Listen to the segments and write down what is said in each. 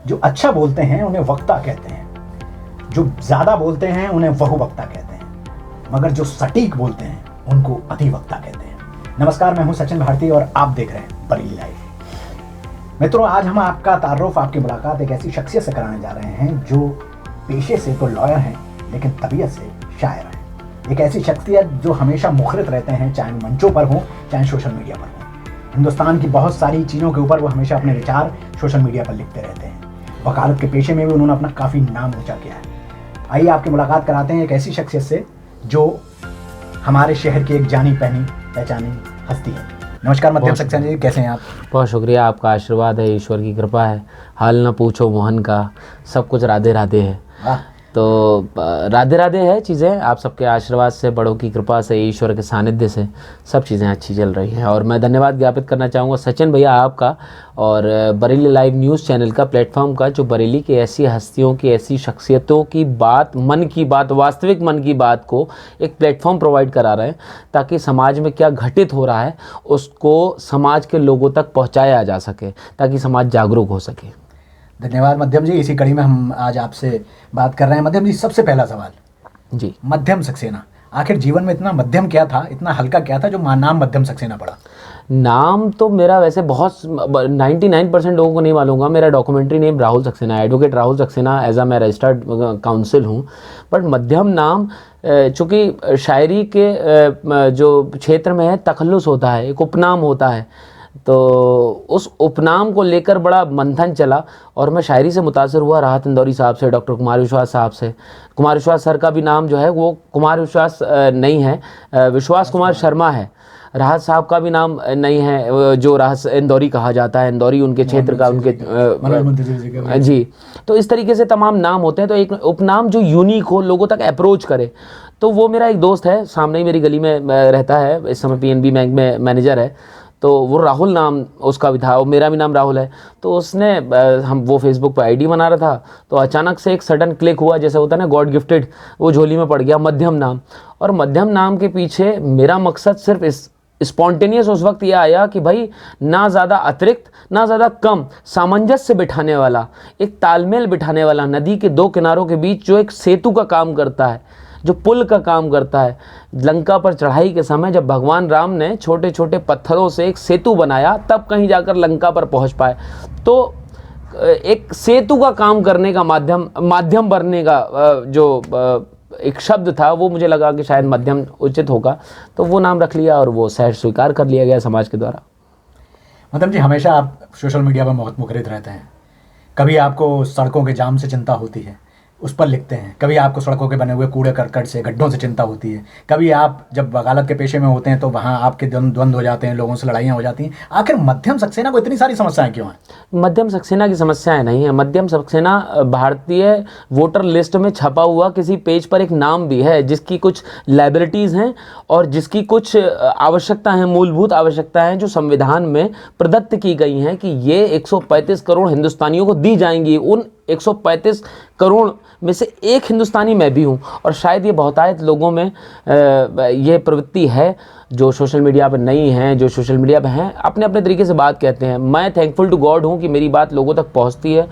जो अच्छा बोलते हैं उन्हें वक्ता कहते हैं, जो ज़्यादा बोलते हैं उन्हें बहुवक्ता कहते हैं, मगर जो सटीक बोलते हैं उनको अधिवक्ता कहते हैं। नमस्कार, मैं हूं सचिन भारती और आप देख रहे हैं बरेली लाइव। मित्रों, आज हम आपका तारुफ, आपकी मुलाकात एक ऐसी शख्सियत से कराने जा रहे हैं जो पेशे से तो लॉयर हैं लेकिन तबीयत से शायर हैं। एक ऐसी शख्सियत जो हमेशा मुखरित रहते हैं, चाहे मंचों पर हो चाहे सोशल मीडिया पर हो। हिंदुस्तान की बहुत सारी चीज़ों के ऊपर वो हमेशा अपने विचार सोशल मीडिया पर लिखते रहते हैं। वकालत के पेशे में भी उन्होंने अपना काफ़ी नाम ऊंचा किया है। आइए आपकी मुलाकात कराते हैं एक ऐसी शख्सियत से जो हमारे शहर की एक जानी पहचानी हस्ती है। नमस्कार मध्यम सक्सेना जी, कैसे हैं आप? बहुत शुक्रिया, आपका आशीर्वाद है, ईश्वर की कृपा है। हाल ना पूछो मोहन का, सब कुछ राधे राधे है। तो राधे राधे है चीज़ें, आप सबके आशीर्वाद से, बड़ों की कृपा से, ईश्वर के सानिध्य से सब चीज़ें अच्छी चल रही हैं। और मैं धन्यवाद ज्ञापित करना चाहूँगा सचिन भैया आपका और बरेली लाइव न्यूज़ चैनल का, प्लेटफॉर्म का, जो बरेली की ऐसी हस्तियों की, ऐसी शख्सियतों की बात, मन की बात, वास्तविक मन की बात को एक प्लेटफॉर्म प्रोवाइड करा रहे हैं ताकि समाज में क्या घटित हो रहा है उसको समाज के लोगों तक पहुँचाया जा सके, ताकि समाज जागरूक हो सके। धन्यवाद मध्यम जी। इसी कड़ी में हम आज आपसे बात कर रहे हैं। मध्यम जी, सबसे पहला सवाल जी, मध्यम सक्सेना, आखिर जीवन में इतना मध्यम क्या था, इतना हल्का क्या था जो नाम मध्यम सक्सेना पड़ा? नाम तो मेरा वैसे बहुत 99% लोगों को नहीं मालूंगा। मेरा डॉक्यूमेंट्री नेम राहुल सक्सेना है, एडवोकेट राहुल सक्सेना, एज आ मैं रजिस्टर्ड काउंसिल हूँ। बट मध्यम नाम चूँकि शायरी के जो क्षेत्र में है तखल्लुस होता है, एक उपनाम होता है, तो उस उपनाम को लेकर बड़ा मंथन चला और मैं शायरी से मुतासर हुआ राहत इंदौरी साहब से, डॉक्टर कुमार विश्वास साहब से। कुमार विश्वास सर का भी नाम जो है वो कुमार विश्वास नहीं है, विश्वास कुमार शर्मा है। राहत साहब का भी नाम नहीं है, जो राहत इंदौरी कहा जाता है, इंदौरी उनके क्षेत्र का, उनके जी। तो इस तरीके से तमाम नाम होते हैं। तो एक उपनाम जो यूनिक हो, लोगों तक अप्रोच करे, तो वो मेरा एक दोस्त है, सामने ही मेरी गली में रहता है, इस समय पीएनबी बैंक में मैनेजर है। तो वो राहुल नाम उसका भी था और मेरा भी नाम राहुल है। तो उसने हम वो फेसबुक पर आईडी बना रहा था, तो अचानक से एक सडन क्लिक हुआ, जैसे होता है ना गॉड गिफ्टेड, वो झोली में पड़ गया मध्यम नाम। और मध्यम नाम के पीछे मेरा मकसद सिर्फ इस स्पॉन्टेनियस उस वक्त ये आया कि भाई ना ज़्यादा अतिरिक्त ना ज़्यादा कम, सामंजस्य बिठाने वाला, एक तालमेल बिठाने वाला, नदी के दो किनारों के बीच जो एक सेतु का काम करता है, जो पुल का काम करता है। लंका पर चढ़ाई के समय जब भगवान राम ने छोटे छोटे पत्थरों से एक सेतु बनाया, तब कहीं जाकर लंका पर पहुंच पाए। तो एक सेतु का काम करने का माध्यम बनने का जो एक शब्द था, वो मुझे लगा कि शायद मध्यम उचित होगा, तो वो नाम रख लिया और वो सहज स्वीकार कर लिया गया समाज के द्वारा। मध्यम जी, हमेशा आप सोशल मीडिया पर बहुत मुखरित रहते हैं। कभी आपको सड़कों के जाम से चिंता होती है, उस पर लिखते हैं। कभी आपको सड़कों के बने हुए कूड़े करकट से, गड्ढों से चिंता होती है। कभी आप जब वकालत के पेशे में होते हैं तो वहाँ आपके द्वंद्व हो जाते हैं, लोगों से लड़ाइयाँ हो जाती हैं। आखिर मध्यम सक्सेना को इतनी सारी समस्याएं क्यों हैं? मध्यम सक्सेना की समस्याएं नहीं है। मध्यम सक्सेना भारतीय वोटर लिस्ट में छपा हुआ किसी पेज पर एक नाम भी है, जिसकी कुछ लाइबिलिटीज़ हैं और जिसकी कुछ आवश्यकता है, मूलभूत आवश्यकता है जो संविधान में प्रदत्त की गई हैं कि ये 135 करोड़ हिंदुस्तानियों को दी जाएंगी। उन 135 करोड़ में से एक हिंदुस्तानी मैं भी हूँ। और शायद ये बहुतायत लोगों में ये प्रवृत्ति है जो सोशल मीडिया पर नहीं है, जो सोशल मीडिया पर हैं, अपने अपने तरीके से बात कहते हैं। मैं थैंकफुल टू गॉड हूँ कि मेरी बात लोगों तक पहुँचती है।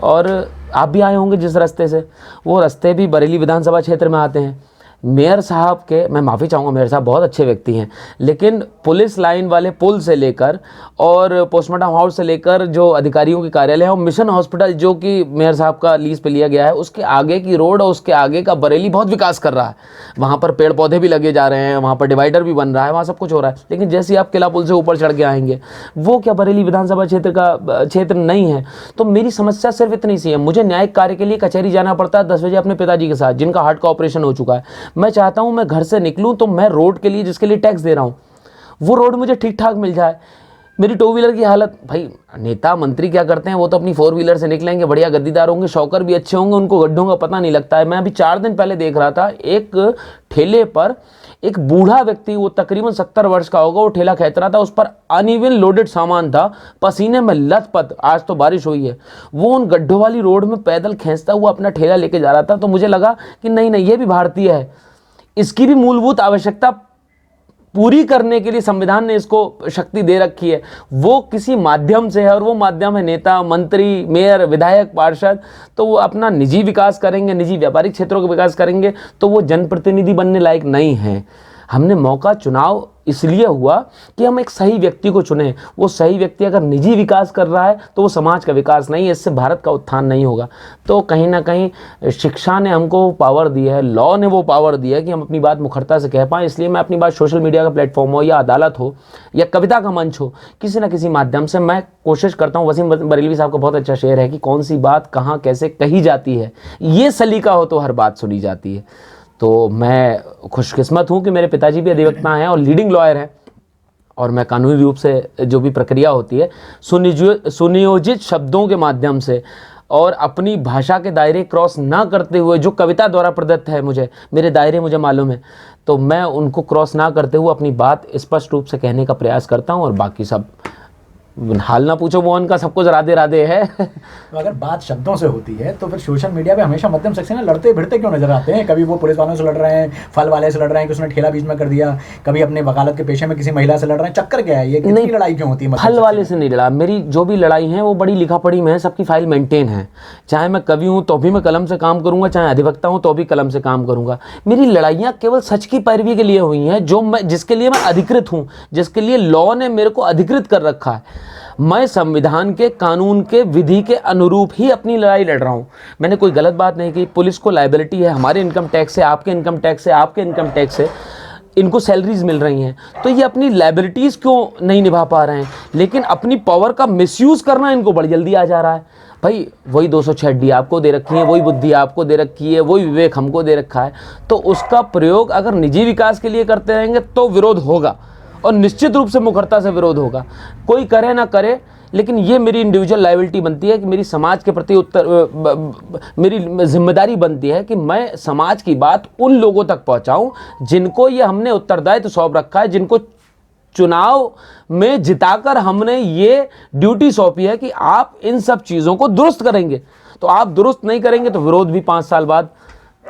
और आप भी आए होंगे जिस रास्ते से, वो रास्ते भी बरेली विधानसभा क्षेत्र में आते हैं। मेयर साहब के, मैं माफ़ी चाहूँगा, मेयर साहब बहुत अच्छे व्यक्ति हैं, लेकिन पुलिस लाइन वाले पुल से लेकर और पोस्टमार्टम हाउस से लेकर जो अधिकारियों के कार्यालय है, और मिशन हॉस्पिटल जो कि मेयर साहब का लीज पे लिया गया है, उसके आगे की रोड और उसके आगे का बरेली बहुत विकास कर रहा है। वहाँ पर पेड़ पौधे भी लगे जा रहे हैं, वहाँ पर डिवाइडर भी बन रहा है, वहाँ सब कुछ हो रहा है। लेकिन जैसे ही आप किला पुल से ऊपर चढ़ के आएंगे, वो क्या बरेली विधानसभा क्षेत्र का क्षेत्र नहीं है। तो मेरी समस्या सिर्फ इतनी सी है, मुझे न्यायिक कार्य के लिए कचहरी जाना पड़ता है 10 बजे अपने पिताजी के साथ, जिनका हार्ट का ऑपरेशन हो चुका है। मैं चाहता हूं मैं घर से निकलूं तो मैं रोड के लिए, जिसके लिए टैक्स दे रहा हूं, वो रोड मुझे ठीक ठाक मिल जाए। मेरी टू व्हीलर की हालत, भाई नेता मंत्री क्या करते हैं, वो तो अपनी 4 व्हीलर से निकलेंगे, बढ़िया गद्दीदार होंगे, शौकर भी अच्छे होंगे, उनको गड्ढों का पता नहीं लगता है। मैं अभी 4 दिन पहले देख रहा था, एक ठेले पर एक बूढ़ा व्यक्ति, वो तकरीबन 70 वर्ष का होगा, वो ठेला खींच रहा था, उस पर अनइवन लोडेड सामान था, पसीने में लथपथ, आज तो बारिश हुई है, वो उन गड्ढों वाली रोड में पैदल खींचता हुआ अपना ठेला लेके जा रहा था। तो मुझे लगा कि नहीं नहीं, ये भी भारतीय है, इसकी भी मूलभूत आवश्यकता पूरी करने के लिए संविधान ने इसको शक्ति दे रखी है, वो किसी माध्यम से है, और वो माध्यम है नेता, मंत्री, मेयर, विधायक, पार्षद। तो वो अपना निजी विकास करेंगे, निजी व्यापारिक क्षेत्रों का विकास करेंगे, तो वो जनप्रतिनिधि बनने लायक नहीं हैं। हमने मौका चुनाव इसलिए हुआ कि हम एक सही व्यक्ति को चुने। वो सही व्यक्ति अगर निजी विकास कर रहा है तो वो समाज का विकास नहीं है, इससे भारत का उत्थान नहीं होगा। तो कहीं ना कहीं शिक्षा ने हमको पावर दी है, लॉ ने वो पावर दी है कि हम अपनी बात मुखरता से कह पाएँ। इसलिए मैं अपनी बात सोशल मीडिया का प्लेटफॉर्म हो या अदालत हो या कविता का मंच हो, किसी न किसी माध्यम से मैं कोशिश करता हूँ। वसीम बरेलवी साहब का बहुत अच्छा शेर है कि कौन सी बात कहाँ कैसे कही जाती है, ये सलीका हो तो हर बात सुनी जाती है। तो मैं खुशकिस्मत हूँ कि मेरे पिताजी भी अधिवक्ता हैं और लीडिंग लॉयर हैं, और मैं कानूनी रूप से जो भी प्रक्रिया होती है सुनियोजित शब्दों के माध्यम से और अपनी भाषा के दायरे क्रॉस ना करते हुए, जो कविता द्वारा प्रदत्त है मुझे, मेरे दायरे मुझे मालूम है, तो मैं उनको क्रॉस ना करते हुए अपनी बात स्पष्ट रूप से कहने का प्रयास करता हूँ। और बाकी सब हाल ना पूछो मोहन का, सब कुछ राधे राधे है। तो अगर बात शब्दों से होती है तो फिर सोशल मीडिया पे हमेशा मध्यम सेक्शन में लड़ते भिड़ते क्यों नजर आते हैं? कभी वो पुलिस वालों से लड़ रहे हैं, फल वाले से लड़ रहे हैं कि उसने ठेला बीच में कर दिया, कभी अपने वकालत के पेशे में किसी महिला से लड़ रहे हैं। चक्कर क्या है, ये कितनी लड़ाई क्यों होती है? फल वाले से नहीं लड़ा, मेरी जो भी लड़ाई है वो बड़ी लिखा पढ़ी में है, सबकी फाइल मेंटेन है। चाहे मैं कवि हूँ तो भी मैं कलम से काम करूंगा, चाहे अधिवक्ता हूँ तो भी कलम से काम करूंगा। मेरी लड़ाइयाँ केवल सच की पैरवी के लिए हुई हैं, जिसके लिए मैं अधिकृत हूँ, जिसके लिए लॉ ने मेरे को अधिकृत कर रखा है। मैं संविधान के, कानून के, विधि के अनुरूप ही अपनी लड़ाई लड़ रहा हूँ। मैंने कोई गलत बात नहीं की। पुलिस को लायबिलिटी है, हमारे इनकम टैक्स से, आपके इनकम टैक्स से, आपके इनकम टैक्स से इनको सैलरीज मिल रही हैं, तो ये अपनी लायबिलिटीज़ क्यों नहीं निभा पा रहे हैं? लेकिन अपनी पावर का मिसयूज़ करना इनको बड़ी जल्दी आ जा रहा है। भाई वही 206D आपको दे रखी है, वही बुद्धि आपको दे रखी है, वही विवेक हमको दे रखा है, तो उसका प्रयोग अगर निजी विकास के लिए करते रहेंगे तो विरोध होगा, और निश्चित रूप से मुखरता से विरोध होगा। कोई करे ना करे, लेकिन ये मेरी इंडिविजुअल लायबिलिटी बनती है कि मेरी समाज के प्रति मेरी जिम्मेदारी बनती है कि मैं समाज की बात उन लोगों तक पहुंचाऊं जिनको ये हमने उत्तरदायित्व सौंप रखा है, जिनको चुनाव में जिताकर हमने ये ड्यूटी सौंपी है कि आप इन सब चीज़ों को दुरुस्त करेंगे। तो आप दुरुस्त नहीं करेंगे तो विरोध भी 5 साल बाद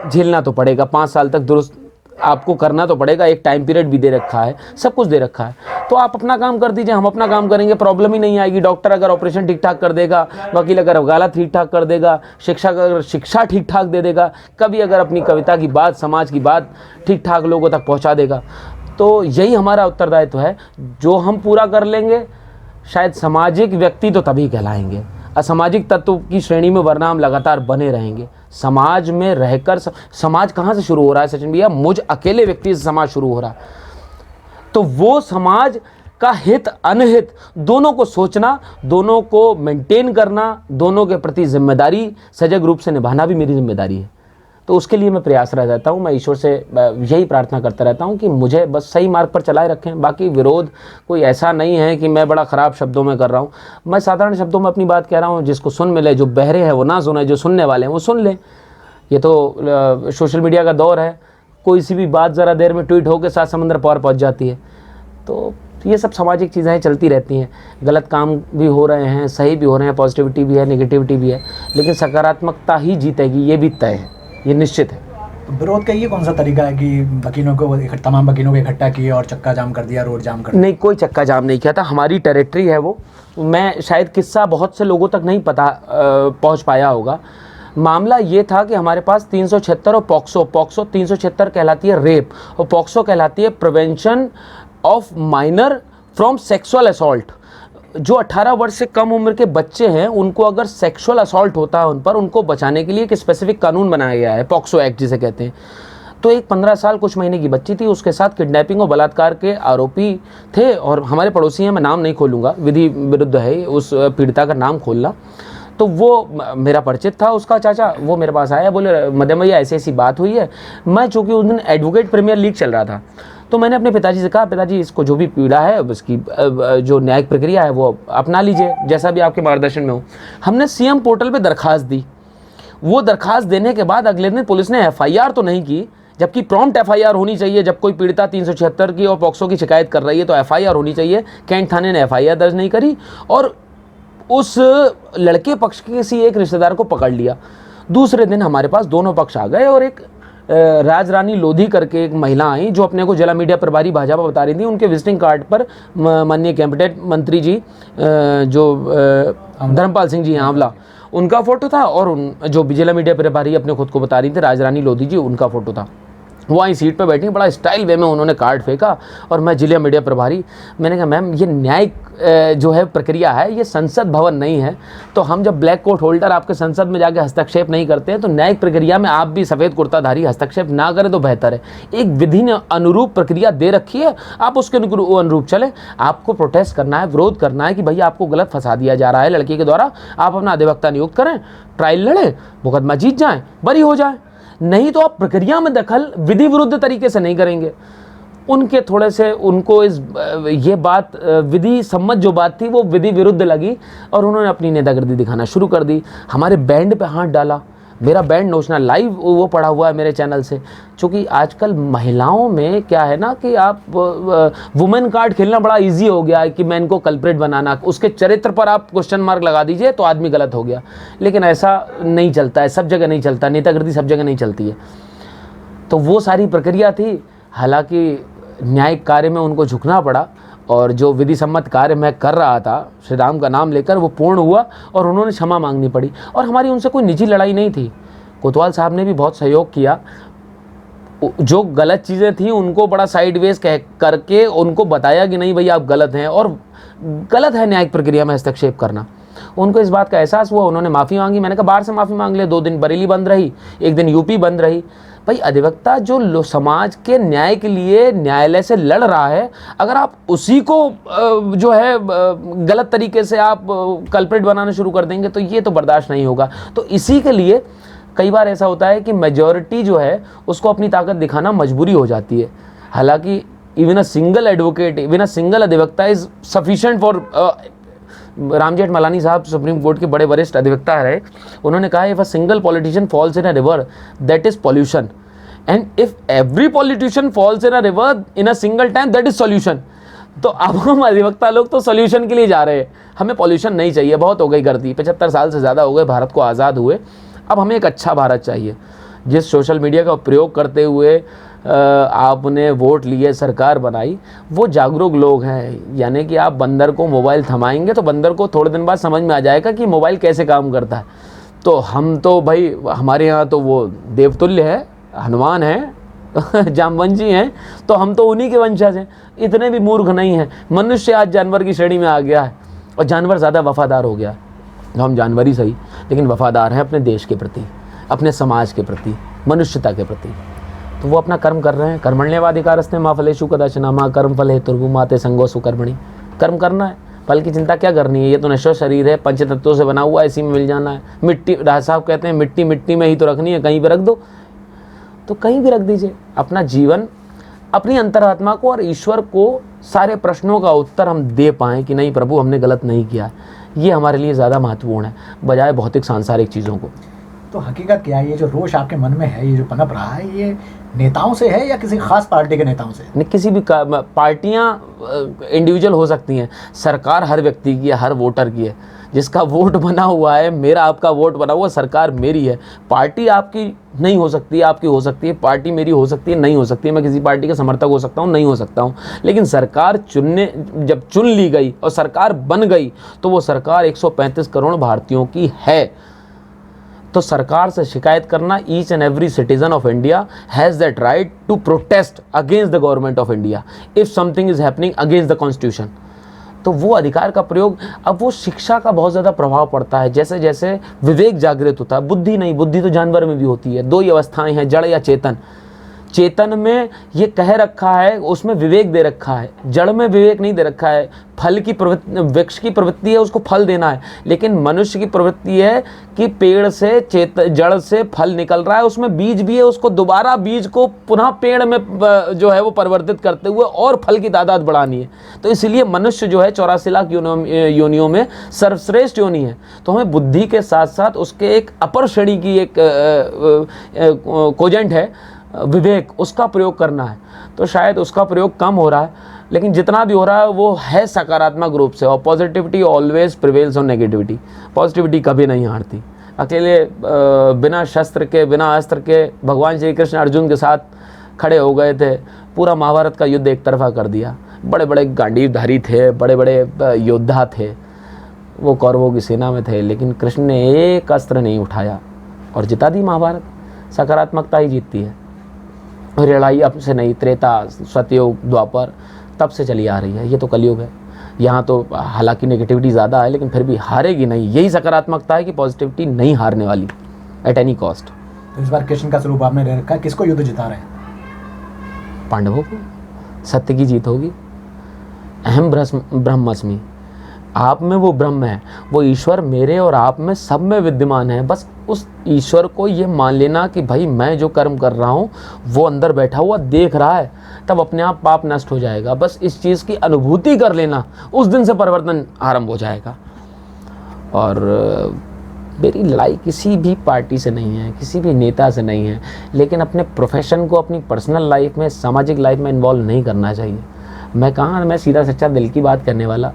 झेलना तो पड़ेगा, 5 साल तक दुरुस्त आपको करना तो पड़ेगा। एक टाइम पीरियड भी दे रखा है, सब कुछ दे रखा है। तो आप अपना काम कर दीजिए, हम अपना काम करेंगे, प्रॉब्लम ही नहीं आएगी। डॉक्टर अगर ऑपरेशन ठीक ठाक कर देगा, वकील अगर वकालत ठीक ठाक कर देगा, शिक्षक अगर शिक्षा ठीक ठाक दे देगा, कभी अगर अपनी कविता की बात, समाज की बात ठीक ठाक लोगों तक पहुंचा देगा, तो यही हमारा उत्तरदायित्व है। जो हम पूरा कर लेंगे, शायद सामाजिक व्यक्ति तो तभी कहलाएंगे, असामाजिक तत्व की श्रेणी में वरना हम लगातार बने रहेंगे। समाज में रहकर समाज कहाँ से शुरू हो रहा है सचिन भैया? मुझ अकेले व्यक्ति से समाज शुरू हो रहा है। तो वो समाज का हित अनहित दोनों को सोचना, दोनों को मेंटेन करना, दोनों के प्रति जिम्मेदारी सजग रूप से निभाना भी मेरी जिम्मेदारी है। तो उसके लिए मैं प्रयासरत रहता हूँ। मैं ईश्वर से यही प्रार्थना करता रहता हूँ कि मुझे बस सही मार्ग पर चलाए रखें। बाकी विरोध कोई ऐसा नहीं है कि मैं बड़ा ख़राब शब्दों में कर रहा हूँ। मैं साधारण शब्दों में अपनी बात कह रहा हूँ, जिसको सुन मिले। जो बहरे हैं वो ना सुने, जो सुनने वाले हैं वो सुन लें। ये तो सोशल मीडिया का दौर है, कोई सी भी बात ज़रा देर में ट्वीट होकर 7 समंदर पार पहुँच जाती है। तो ये सब सामाजिक चीज़ें चलती रहती हैं। गलत काम भी हो रहे हैं, सही भी हो रहे हैं, पॉजिटिविटी भी है, नेगेटिविटी भी है, लेकिन सकारात्मकता ही जीतेगी, ये भी तय है, ये निश्चित है। तो विरोध का ये कौन सा तरीका है कि वकीलों को तमाम वकीलों को इकट्ठा किया और चक्का जाम कर दिया, रोड जाम कर दिया? नहीं, कोई चक्का जाम नहीं किया था। हमारी टेरिटरी है वो। मैं शायद किस्सा बहुत से लोगों तक नहीं पता पहुंच पाया होगा। मामला ये था कि हमारे पास 376 और पॉक्सो 376 कहलाती है रेप, और पॉक्सो कहलाती है prevention of minor from sexual assault. जो 18 वर्ष से कम उम्र के बच्चे हैं, उनको अगर सेक्सुअल असॉल्ट होता है उन पर, उनको बचाने के लिए एक स्पेसिफिक कानून बनाया गया है, पॉक्सो एक्ट जिसे कहते हैं। तो एक 15 साल कुछ महीने की बच्ची थी, उसके साथ किडनैपिंग और बलात्कार के आरोपी थे, और हमारे पड़ोसी हैं, मैं नाम नहीं खोलूँगा, विधि विरुद्ध है उस पीड़िता का नाम खोलना। तो वो मेरा परिचित था, उसका चाचा, वो मेरे पास आया, बोले मध्यम भैया ऐसी ऐसी बात हुई है। मैं चूँकि उस दिन एडवोकेट प्रीमियर लीग चल रहा था, तो मैंने अपने पिताजी से कहा, पिताजी इसको जो भी पीड़ा है, उसकी जो न्यायिक प्रक्रिया है वो अपना लीजिए, जैसा भी आपके मार्गदर्शन में हो। हमने सीएम पोर्टल पे दरखास्त दी। वो दरखास्त देने के बाद अगले दिन पुलिस ने एफआईआर तो नहीं की, जबकि प्रॉम्प्ट एफआईआर होनी चाहिए। जब कोई पीड़िता 376 की और पॉक्सो की शिकायत कर रही है तो एफआईआर होनी चाहिए। कैंट थाने ने एफआईआर दर्ज नहीं करी और उस लड़के पक्ष के किसी एक रिश्तेदार को पकड़ लिया। दूसरे दिन हमारे पास दोनों पक्ष आ गए और एक राज रानी लोधी करके एक महिला आई जो अपने को जिला मीडिया प्रभारी भाजपा बता रही थी। उनके विजिटिंग कार्ड पर माननीय कैबिनेट मंत्री जी धर्मपाल सिंह जी आंवला उनका फोटो था, और जो जिला मीडिया प्रभारी अपने खुद को बता रही थी राज रानी लोधी जी, उनका फोटो था। वो आई सीट पे बैठी, बड़ा स्टाइल वे में उन्होंने कार्ड फेंका, और मैं जिला मीडिया प्रभारी, मैंने कहा मैम ये न्यायिक जो है प्रक्रिया है, ये संसद भवन नहीं है, तो हम जब ब्लैक कोट होल्डर आपके संसद में जाके हस्तक्षेप नहीं करते हैं, तो न्यायिक प्रक्रिया में आप भी सफ़ेद कुर्ताधारी हस्तक्षेप ना करें तो बेहतर है। एक विधि ने अनुरूप प्रक्रिया दे रखी है, आप उसके अनुरूप चले। आपको प्रोटेस्ट करना है, विरोध करना है कि भैया आपको गलत फंसा दिया जा रहा है लड़की के द्वारा, आप अपना अधिवक्ता नियुक्त करें, ट्रायल लड़ें, मुकदमा जीत जाएँ, बरी हो जाए। नहीं तो आप प्रक्रिया में दखल विधि विरुद्ध तरीके से नहीं करेंगे। उनके थोड़े से उनको ये बात विधि सम्मत जो बात थी वो विधि विरुद्ध लगी, और उन्होंने अपनी नेतागिरी दिखाना शुरू कर दी। हमारे बैंड पे हाथ डाला, मेरा बैंड नोचना लाइव वो पड़ा हुआ है मेरे चैनल से। चूँकि आजकल महिलाओं में क्या है ना कि आप वुमेन कार्ड खेलना बड़ा इजी हो गया है कि मैं इनको कल्प्रेट बनाना, उसके चरित्र पर आप क्वेश्चन मार्क लगा दीजिए तो आदमी गलत हो गया। लेकिन ऐसा नहीं चलता है, सब जगह नहीं चलता, नेतागिरी सब जगह नहीं चलती है। तो वो सारी प्रक्रिया थी। हालांकि न्यायिक कार्य में उनको झुकना पड़ा, और जो विधि सम्मत कार्य मैं कर रहा था श्री राम का नाम लेकर, वो पूर्ण हुआ और उन्होंने क्षमा मांगनी पड़ी। और हमारी उनसे कोई निजी लड़ाई नहीं थी। कोतवाल साहब ने भी बहुत सहयोग किया। जो गलत चीज़ें थी उनको बड़ा साइडवेज कह करके उनको बताया कि नहीं भैया आप गलत हैं, और गलत है न्यायिक प्रक्रिया में हस्तक्षेप करना। उनको इस बात का एहसास हुआ, उन्होंने माफ़ी मांगी। मैंने कहा बाहर से माफ़ी मांग ले, 2 दिन बरेली बंद रही, 1 दिन यूपी बंद रही। भाई अधिवक्ता जो समाज के न्याय के लिए न्यायालय से लड़ रहा है, अगर आप उसी को जो है गलत तरीके से आप कल्प्रेट बनाना शुरू कर देंगे तो ये तो बर्दाश्त नहीं होगा। तो इसी के लिए कई बार ऐसा होता है कि मेजॉरिटी जो है उसको अपनी ताकत दिखाना मजबूरी हो जाती है। हालांकि even a single advocate, even a single अधिवक्ता is sufficient for Ram Jethmalani साहब सुप्रीम कोर्ट के बड़े वरिष्ठ अधिवक्ता रहे। उन्होंने कहा if a single politician falls in a river that is pollution, and if every politician falls in a river in a single time that is solution. तो अब हम अधिवक्ता लोग तो सॉल्यूशन के लिए जा रहे हैं। हमें पॉल्यूशन नहीं चाहिए, बहुत हो गई गर्दी, 75 साल से ज़्यादा हो गए भारत को आज़ाद हुए। अब हमें एक अच्छा भारत चाहिए। जिस सोशल मीडिया का प्रयोग करते हुए आपने वोट लिए, सरकार बनाई, वो जागरूक लोग हैं। यानी कि आप बंदर को मोबाइल थमाएंगे तो बंदर को थोड़े दिन बाद समझ में आ जाएगा कि मोबाइल कैसे काम करता है। तो हम तो भाई, हमारे यहाँ तो वो देवतुल्य है, हनुमान है, जामवंशी हैं, तो हम तो उन्हीं के वंशज हैं। इतने भी मूर्ख नहीं हैं। मनुष्य आज जानवर की श्रेणी में आ गया है, और जानवर ज़्यादा वफादार हो गया। हम जानवर ही सही, लेकिन वफादार हैं अपने देश के प्रति, अपने समाज के प्रति, मनुष्यता के प्रति। तो वो अपना कर्म कर रहे हैं। कर्मण्येवाधिकारस्ते मा फलेषु कदाचन मा कर्म फल हेतुर्भुः माते संगो सुकर्मणि। कर्म करना है, फल की चिंता क्या करनी है। ये तो नश्वर शरीर है, पंचतत्वों से बना हुआ है, इसी में मिल जाना है। मिट्टी, राज साहब कहते हैं मिट्टी मिट्टी में ही तो रखनी है, कहीं भी रख दो तो कहीं भी रख दीजिए। अपना जीवन, अपनी अंतरात्मा को और ईश्वर को सारे प्रश्नों का उत्तर हम दे पाएँ कि नहीं प्रभु हमने गलत नहीं किया। ये हमारे लिए ज़्यादा महत्वपूर्ण है बजाय भौतिक सांसारिक चीज़ों को। तो हकीकत क्या है, ये जो रोष आपके मन में है, ये जो पनप रहा है, ये नेताओं से है या किसी खास पार्टी के नेताओं से? नहीं, किसी भी पार्टियां इंडिविजुअल हो सकती हैं, सरकार हर व्यक्ति की है, हर वोटर की है। जिसका वोट बना हुआ है, मेरा आपका वोट बना हुआ, सरकार मेरी है। पार्टी आपकी नहीं हो सकती, आपकी हो सकती है। पार्टी मेरी हो सकती है, नहीं हो सकती है। मैं किसी पार्टी का समर्थक हो सकता हूँ, नहीं हो सकता हूँ। लेकिन सरकार जब चुन ली गई और सरकार बन गई, तो वो सरकार 135 करोड़ भारतीयों की है। तो सरकार से शिकायत करना, each and every citizen of India has that right to protest against the government of India if something is happening against the constitution. तो वो अधिकार का प्रयोग, अब वो शिक्षा का बहुत ज़्यादा प्रभाव पड़ता है। जैसे जैसे विवेक जागृत होता है, बुद्धि नहीं, बुद्धि तो जानवर में भी होती है। 2 ही अवस्थाएं हैं, जड़ या चेतन। चेतन में ये कह रखा है, उसमें विवेक दे रखा है, जड़ में विवेक नहीं दे रखा है। फल की प्रवृत्ति, वृक्ष की प्रवृत्ति है, उसको फल देना है। लेकिन मनुष्य की प्रवृत्ति है कि पेड़ से जड़ से फल निकल रहा है, उसमें बीज भी है, उसको दोबारा बीज को पुनः पेड़ में जो है वो परिवर्तित करते हुए और फल की तादाद बढ़ानी है। तो इसलिए मनुष्य जो है 84 लाख योनियों में सर्वश्रेष्ठ योनि है। तो हमें बुद्धि के साथ साथ उसके एक अपर श्रेणी की एक कोजेंट है विवेक, उसका प्रयोग करना है। तो शायद उसका प्रयोग कम हो रहा है, लेकिन जितना भी हो रहा है वो है सकारात्मक रूप से। और positivity always prevails on negativity. Positivity कभी नहीं हारती। अकेले बिना शस्त्र के, बिना अस्त्र के भगवान श्री कृष्ण अर्जुन के साथ खड़े हो गए थे, पूरा महाभारत का युद्ध एक तरफा कर दिया। बड़े बड़े गांडीवधारी थे, बड़े बड़े योद्धा थे, वो कौरवों की सेना में थे, लेकिन कृष्ण ने एक अस्त्र नहीं उठाया और जिता दी महाभारत। सकारात्मकता ही जीतती है। और लड़ाई अब से नहीं, त्रेता, सतयुग, द्वापर तब से चली आ रही है। ये तो कलयुग है, यहाँ तो हालांकि नेगेटिविटी ज़्यादा है, लेकिन फिर भी हारेगी नहीं। यही सकारात्मकता है कि पॉजिटिविटी नहीं हारने वाली एट एनी कॉस्ट। तो इस बार कृष्ण का स्वरूप आपने ले रखा है, किसको युद्ध जिता रहे हैं? पांडवों को। सत्य की जीत होगी। अहम ब्रह्मस्मि, आप में वो ब्रह्म है, वो ईश्वर मेरे और आप में सब में विद्यमान है। बस उस ईश्वर को ये मान लेना कि भाई मैं जो कर्म कर रहा हूँ वो अंदर बैठा हुआ देख रहा है, तब अपने आप पाप नष्ट हो जाएगा। बस इस चीज़ की अनुभूति कर लेना, उस दिन से परिवर्तन आरंभ हो जाएगा। और मेरी लड़ाई किसी भी पार्टी से नहीं है, किसी भी नेता से नहीं है, लेकिन अपने प्रोफेशन को अपनी पर्सनल लाइफ में, सामाजिक लाइफ में इन्वॉल्व नहीं करना चाहिए। मैं सीधा सच्चा दिल की बात करने वाला।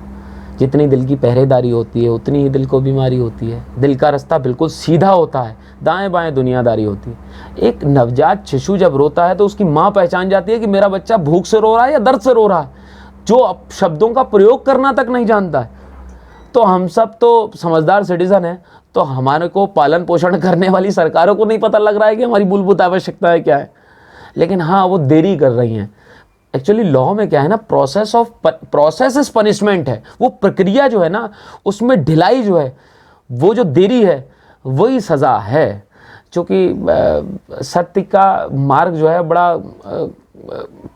जितनी दिल की पहरेदारी होती है उतनी ही दिल को बीमारी होती है। दिल का रास्ता बिल्कुल सीधा होता है, दाएं बाएं दुनियादारी होती है। एक नवजात शिशु जब रोता है तो उसकी माँ पहचान जाती है कि मेरा बच्चा भूख से रो रहा है या दर्द से रो रहा है, जो अब शब्दों का प्रयोग करना तक नहीं जानता है। तो हम सब तो समझदार सिटीजन हैं, तो हमारे को पालन पोषण करने वाली सरकारों को नहीं पता लग रहा है कि हमारी मूलभूत आवश्यकताएं क्या है। लेकिन हाँ, वो देरी कर रही हैं। एक्चुअली लॉ में क्या है ना, प्रोसेस इज पनिशमेंट है। वो प्रक्रिया जो है ना, उसमें ढिलाई जो है, वो जो देरी है वही सज़ा है। क्योंकि सत्य का मार्ग जो है बड़ा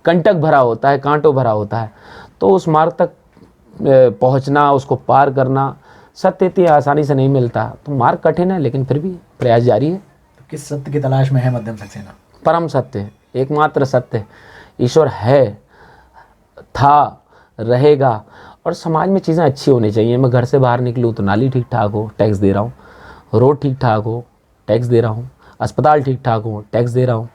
कंटक भरा होता है, कांटों भरा होता है। तो उस मार्ग तक पहुंचना, उसको पार करना सत्य इतनी आसानी से नहीं मिलता। तो मार्ग कठिन है, लेकिन फिर भी प्रयास जारी है। तो किस सत्य की तलाश में है मध्यम सक्सेना? परम सत्य, एकमात्र सत्य। ईश्वर है, था, रहेगा। और समाज में चीज़ें अच्छी होनी चाहिए। मैं घर से बाहर निकलूँ तो नाली ठीक ठाक हो, टैक्स दे रहा हूँ। रोड ठीक ठाक हो, टैक्स दे रहा हूँ। अस्पताल ठीक ठाक हो, टैक्स दे रहा हूँ।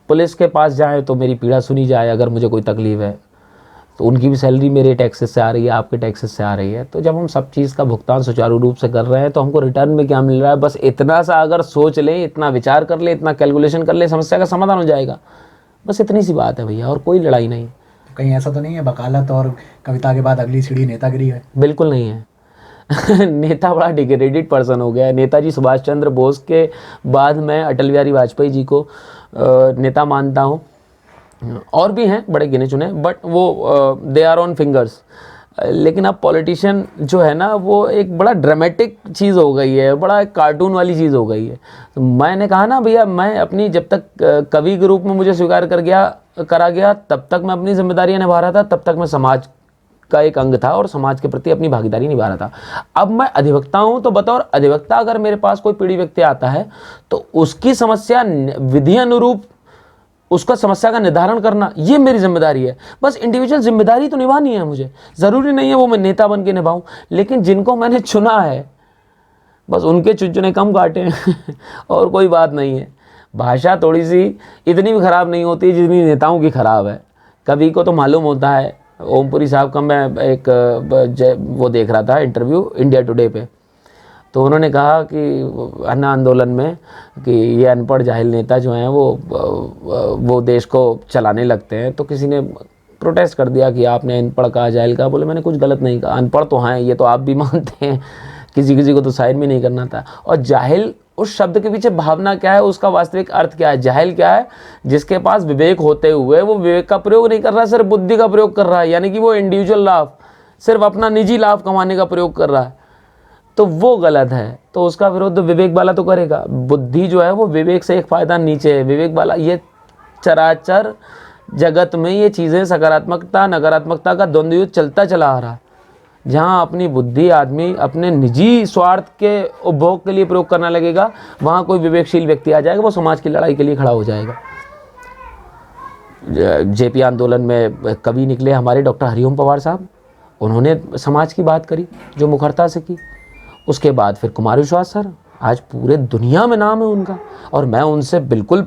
पुलिस के पास जाए तो मेरी पीड़ा सुनी जाए, अगर मुझे कोई तकलीफ़ है तो उनकी भी सैलरी मेरे टैक्सेस से आ रही है, आपके टैक्सेस से आ रही है। तो जब हम सब चीज़ का भुगतान सुचारू रूप से कर रहे हैं तो हमको रिटर्न में क्या मिल रहा है, बस इतना सा अगर सोच लें, इतना विचार कर ले, इतना कैलकुलेशन कर ले, समस्या का समाधान हो जाएगा। बस इतनी सी बात है भैया, और कोई लड़ाई नहीं। तो कहीं ऐसा तो नहीं है वकालत और कविता के बाद अगली सीढ़ी नेतागिरी है? बिल्कुल नहीं है। नेता बड़ा डिग्रेडेड पर्सन हो गया है। नेताजी सुभाष चंद्र बोस के बाद मैं अटल बिहारी वाजपेयी जी को नेता मानता हूँ। और भी हैं बड़े गिने चुने, बट वो दे आर ऑन फिंगर्स। लेकिन अब पॉलिटिशियन जो है ना, वो एक बड़ा ड्रामेटिक चीज़ हो गई है, बड़ा एक कार्टून वाली चीज़ हो गई है। तो मैंने कहा ना भैया, मैं अपनी जब तक कवि के रूप में मुझे स्वीकार करा गया तब तक मैं अपनी जिम्मेदारियां निभा रहा था, तब तक मैं समाज का एक अंग था और समाज के प्रति अपनी भागीदारी निभा रहा था। अब मैं अधिवक्ता हूँ, तो बतौर अधिवक्ता अगर मेरे पास कोई पीड़ित व्यक्ति आता है तो उसकी समस्या विधि अनुरूप उसका समस्या का निर्धारण करना, ये मेरी जिम्मेदारी है। बस इंडिविजुअल जिम्मेदारी तो निभानी है मुझे। ज़रूरी नहीं है वो मैं नेता बन के निभाऊँ, लेकिन जिनको मैंने चुना है बस उनके चुनचुने कम काटे और कोई बात नहीं है। भाषा थोड़ी सी इतनी भी ख़राब नहीं होती जितनी नेताओं की ख़राब है। कभी को तो मालूम होता है। ओमपुरी साहब का मैं एक वो देख रहा था इंटरव्यू इंडिया टुडे पे, तो उन्होंने कहा कि अन्ना आंदोलन में कि ये अनपढ़ जाहिल नेता जो हैं वो देश को चलाने लगते हैं। तो किसी ने प्रोटेस्ट कर दिया कि आपने अनपढ़ कहा, जाहिल कहा। बोले मैंने कुछ गलत नहीं कहा, अनपढ़ तो हैं, ये तो आप भी मानते हैं। किसी को तो साइन भी नहीं करना था। और जाहिल, उस शब्द के पीछे भावना क्या है, उसका वास्तविक अर्थ क्या है? जाहिल क्या है? जिसके पास विवेक होते हुए वो विवेक का प्रयोग नहीं कर रहा है, सिर्फ बुद्धि का प्रयोग कर रहा है। यानी कि वो इंडिविजुअल लाभ, सिर्फ अपना निजी लाभ कमाने का प्रयोग कर रहा है, तो वो गलत है। तो उसका विरोध विवेक वाला तो करेगा। बुद्धि जो है वो विवेक से एक फ़ायदा नीचे है। विवेक वाला, ये चराचर जगत में ये चीज़ें सकारात्मकता नकारात्मकता का द्वंद्व युद्ध चलता चला आ रहा है। जहाँ अपनी बुद्धि आदमी अपने निजी स्वार्थ के उपभोग के लिए प्रयोग करना लगेगा, वहाँ कोई विवेकशील व्यक्ति आ जाएगा, वो समाज की लड़ाई के लिए खड़ा हो जाएगा। जेपी आंदोलन में कवि निकले हमारे डॉक्टर हरिओम पवार साहब, उन्होंने समाज की बात करी जो मुखरता से की। उसके बाद फिर कुमार विश्वास सर, आज पूरे दुनिया में नाम है उनका। और मैं उनसे बिल्कुल